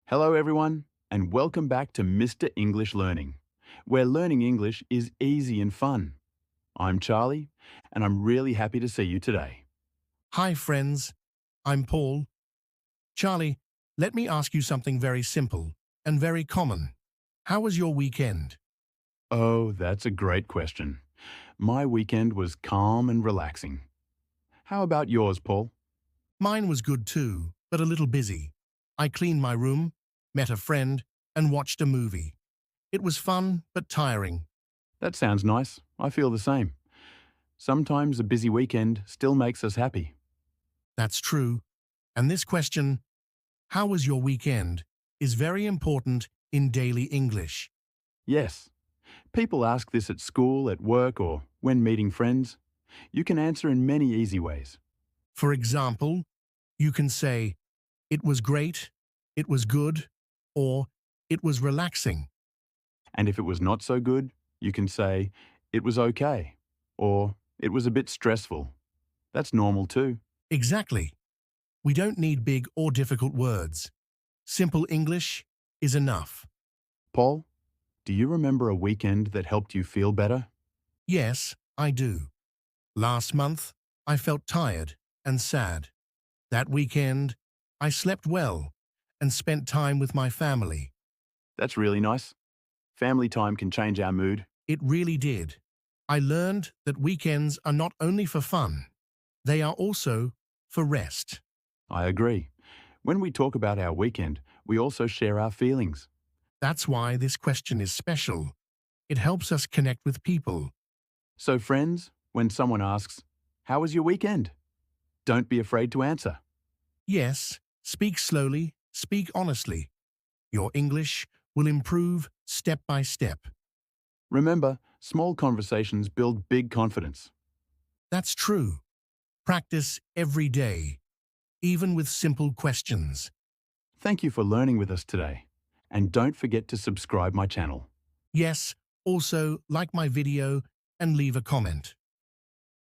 Hello, everyone, and welcome back to Mr. English Learning, where learning English is easy and fun. I'm Charlie, and I'm really happy to see you today. Hi, friends. I'm Paul. Charlie, let me ask you something very simple and very common. How was your weekend? Oh, that's a great question. My weekend was calm and relaxing. How about yours, Paul? Mine was good too, but a little busy. I cleaned my room, met a friend, and watched a movie. It was fun, but tiring. That sounds nice. I feel the same. Sometimes a busy weekend still makes us happy. That's true. And this question, how was your weekend, is very important in daily English. Yes, people ask this at school, at work, or when meeting friends. You can answer in many easy ways. For example, you can say, it was great, it was good, or it was relaxing. And if it was not so good, you can say, it was okay, or it was a bit stressful. That's normal too. Exactly. We don't need big or difficult words. Simple English is enough. Paul, do you remember a weekend that helped you feel better? Yes, I do. Last month, I felt tired and sad. That weekend, I slept well and spent time with my family. That's really nice. Family time can change our mood. It really did. I learned that weekends are not only for fun, they are also for rest. I agree. When we talk about our weekend, we also share our feelings. That's why this question is special. It helps us connect with people. So, friends, when someone asks, how was your weekend? Don't be afraid to answer. Yes, speak slowly, speak honestly. Your English will improve step by step. Remember, small conversations build big confidence. That's true. Practice every day, even with simple questions. Thank you for learning with us today. And don't forget to subscribe my channel. Yes, also like my video and leave a comment.